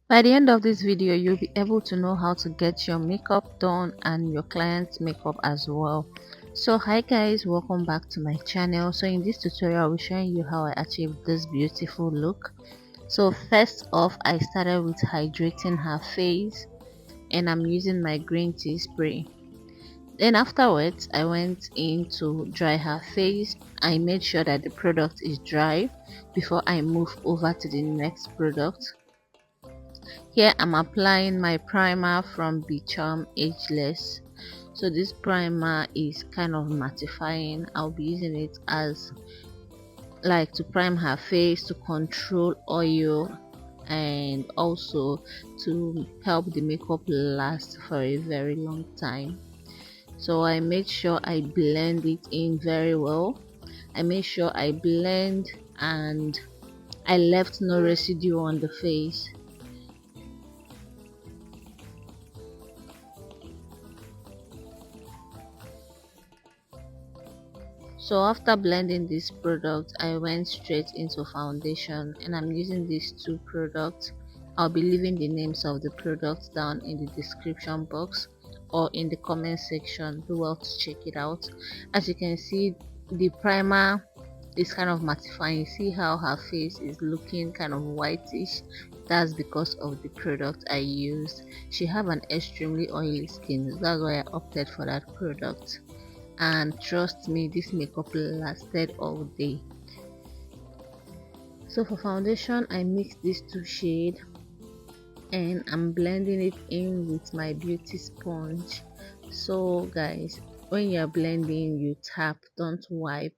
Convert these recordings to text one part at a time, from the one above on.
By the end of this video, you'll be able to know how to get your makeup done and your client's makeup as well. So hi guys, welcome back to my channel. So in this tutorial, I'll be showing you how I achieved this beautiful look. So first off, I started with hydrating her face and I'm using my green tea spray. Then afterwards, I went in to dry her face. I made sure that the product is dry before I move over to the next product. Here I'm applying my primer from Becharm Ageless. So this primer is kind of mattifying. I'll be using it as like to prime her face, to control oil, and also to help the makeup last for a very long time. So I made sure I blend it in very well. I made sure I blend and I left no residue on the face. So after blending this product, I went straight into foundation and I'm using these two products. I'll be leaving the names of the products down in the description box or in the comment section. Do well to check it out. As you can see, the primer is kind of mattifying. See how her face is looking kind of whitish? That's because of the product I used. She have an extremely oily skin, that's why I opted for that product, and trust me, this makeup lasted all day. So for foundation, I mixed these two shades and I'm blending it in with my beauty sponge. So guys, when you're blending, you tap, don't wipe.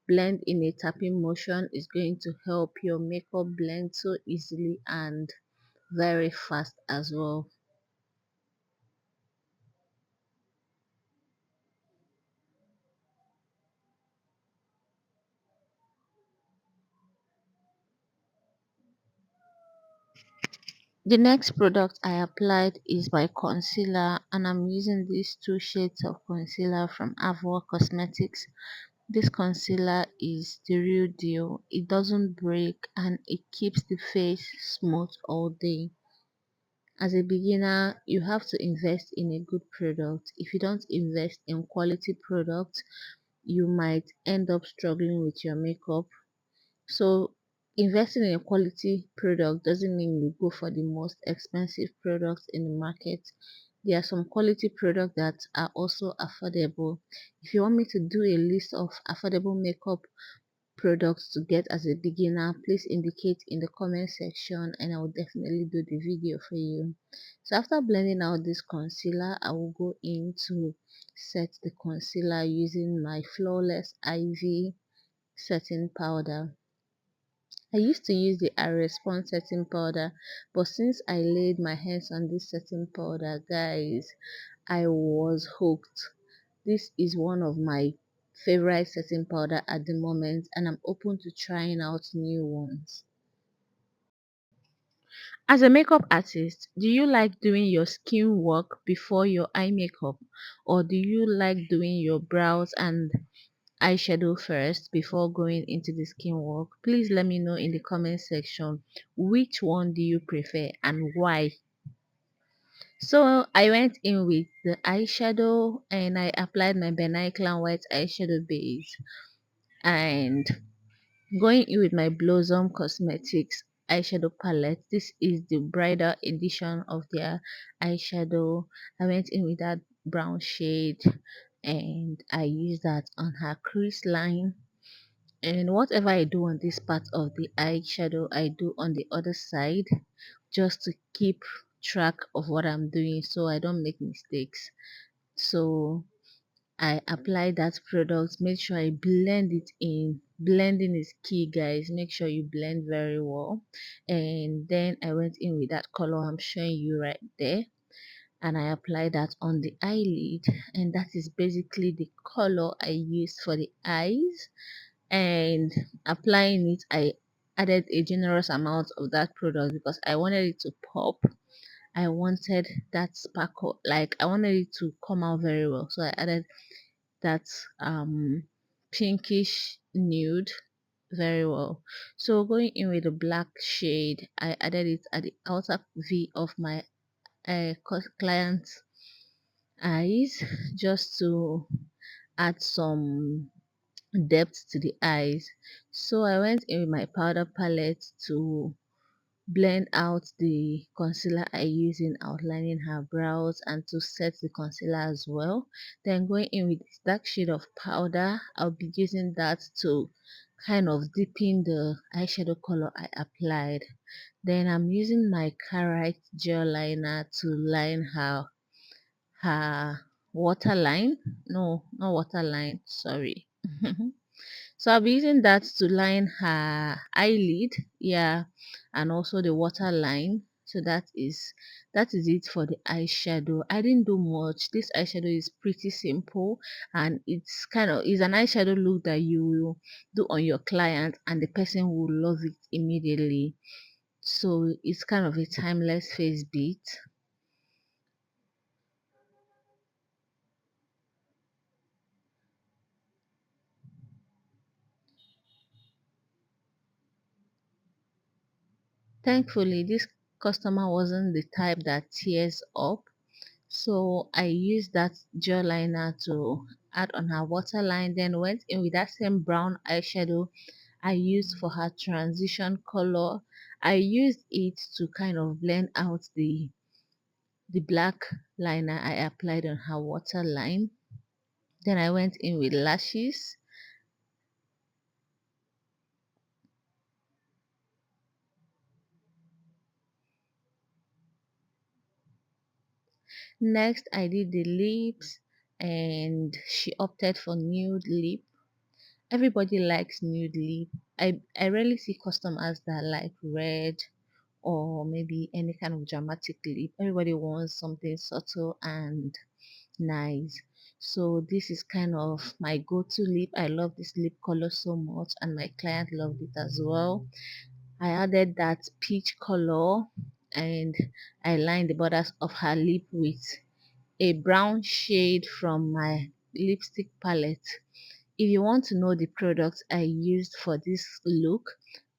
Blend in a tapping motion is going to help your makeup blend so easily and very fast as well. The next product I applied is my concealer, and I'm using these two shades of concealer from Avon Cosmetics. This concealer is the real deal. It doesn't break and it keeps the face smooth all day. As a beginner, you have to invest in a good product. If you don't invest in quality product, you might end up struggling with your makeup. So investing in a quality product doesn't mean you go for the most expensive products in the market. There are some quality products that are also affordable. If you want me to do a list of affordable makeup products to get as a beginner, please indicate in the comment section and I will definitely do the video for you. So after blending out this concealer, I will go in to set the concealer using my Flawless Ivy setting powder. I used to use the Irespond setting powder, but since I laid my hands on this setting powder, guys, I was hooked. This is one of my favorite setting powder at the moment, and I'm open to trying out new ones. As a makeup artist, do you like doing your skin work before your eye makeup, or do you like doing your brows and eyeshadow first before going into the skin work? Please let me know in the comment section which one do you prefer and why. So I went in with the eyeshadow and I applied my Ben Clan white eyeshadow base, and going in with my Blossom Cosmetics eyeshadow palette. This is the bridal edition of their eyeshadow. I went in with that brown shade and I used that on her crease line. And whatever I do on this part of the eyeshadow, I do on the other side just to keep track of what I'm doing so I don't make mistakes. So I apply that product, make sure I blend it in. Blending is key, guys. Make sure you blend very well. And then I went in with that color I'm showing you right there, and I applied that on the eyelid, and that is basically the color I used for the eyes. And applying it, I added a generous amount of that product because I wanted it to pop. I wanted that sparkle, like I wanted it to come out very well, so I added that pinkish nude very well. So going in with a black shade, I added it at the outer V of my client's eyes just to add some depth to the eyes. So I went in with my powder palette to blend out the concealer I use in outlining her brows and to set the concealer as well. Then going in with this dark shade of powder, I'll be using that to kind of deepen the eyeshadow color I applied. Then I'm using my Carrite gel liner to line her waterline. No, not waterline, sorry. So I'll be using that to line her eyelid, yeah, and also the waterline. So that is it for the eyeshadow. I didn't do much. This eyeshadow is pretty simple, and it's an eyeshadow look that you will do on your client and the person will love it immediately. So it's kind of a timeless face beat. Thankfully, this customer wasn't the type that tears up. So I used that gel liner to add on her waterline, then went in with that same brown eyeshadow I used for her transition color. I used it to kind of blend out the black liner I applied on her waterline. Then I went in with lashes. Next, I did the lips and she opted for nude lip. Everybody likes nude lip. I rarely see customers that like red or maybe any kind of dramatic lip. Everybody wants something subtle and nice. So this is kind of my go-to lip. I love this lip color so much and my client loved it as well. I added that peach color and I lined the borders of her lip with a brown shade from my lipstick palette. If you want to know the products I used for this look,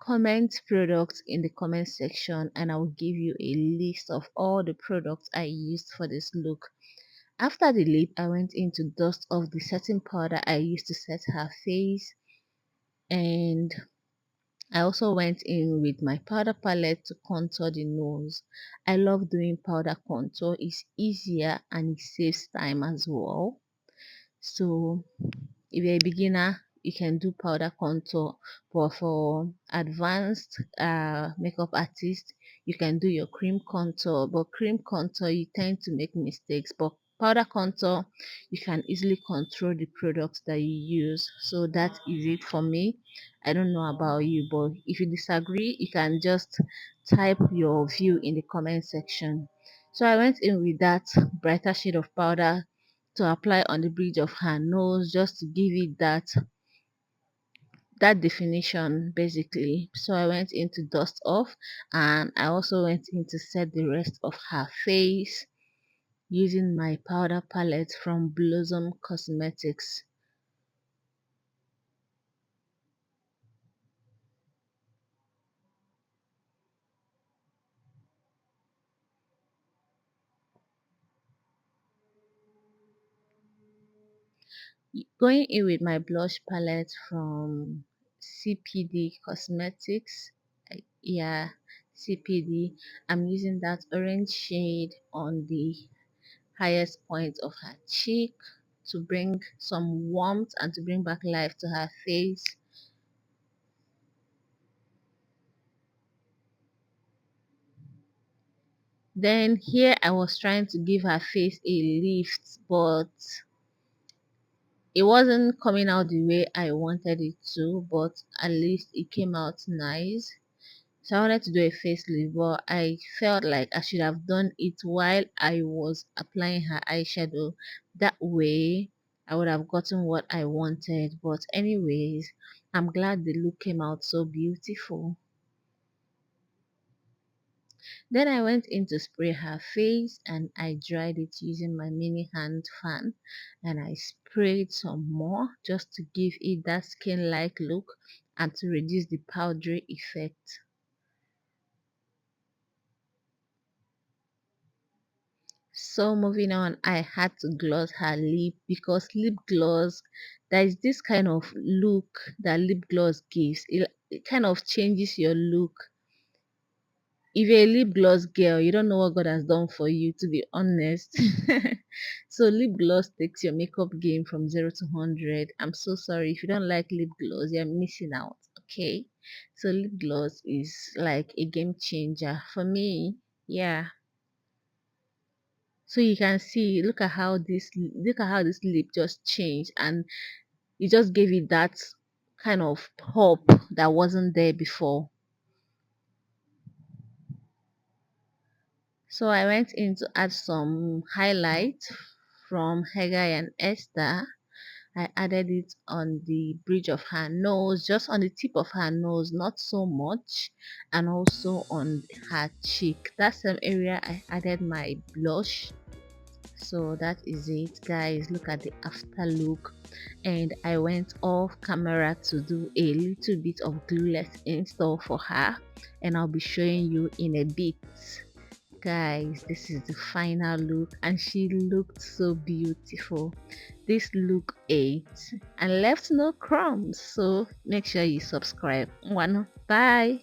comment products in the comment section and I will give you a list of all the products I used for this look. After the lip, I went in to dust off the setting powder I used to set her face, and I also went in with my powder palette to contour the nose. I love doing powder contour. It's easier and it saves time as well. So if you're a beginner, you can do powder contour, but for advanced makeup artists, you can do your cream contour. But cream contour, you tend to make mistakes. But powder contour, you can easily control the products that you use. So that is it for me. I don't know about you, but if you disagree, you can just type your view in the comment section. So I went in with that brighter shade of powder to apply on the bridge of her nose just to give it that definition basically. So I went in to dust off and I also went in to set the rest of her face using my powder palette from Blossom Cosmetics. Going in with my blush palette from CPD Cosmetics. Yeah, CPD. I'm using that orange shade on the highest point of her cheek to bring some warmth and to bring back life to her face. Then here I was trying to give her face a lift, but it wasn't coming out the way I wanted it to, but at least it came out nice. So I wanted to do a facelift, but I felt like I should have done it while I was applying her eyeshadow. That way, I would have gotten what I wanted. But anyways, I'm glad the look came out so beautiful. Then I went in to spray her face and I dried it using my mini hand fan and I sprayed some more just to give it that skin-like look and to reduce the powdery effect. So moving on, I had to gloss her lip because lip gloss, there is this kind of look that lip gloss gives. It kind of changes your look. If you're a lip gloss girl, you don't know what God has done for you, to be honest. So lip gloss takes your makeup game from 0 to 100. I'm so sorry. If you don't like lip gloss, you're missing out. Okay. So lip gloss is like a game changer for me. Yeah. So you can see, look at how this lip just changed, and it just gave it that kind of pop that wasn't there before. So I went in to add some highlight from Hegai and Esther. I added it on the bridge of her nose, just on the tip of her nose, not so much, and also on her cheek. That's some area I added my blush. So that is it, guys. Look at the after look. And I went off camera to do a little bit of glueless install for her, and I'll be showing you in a bit. Guys, this is the final look, and she looked so beautiful. This look ate and left no crumbs, so make sure you subscribe. One, bye.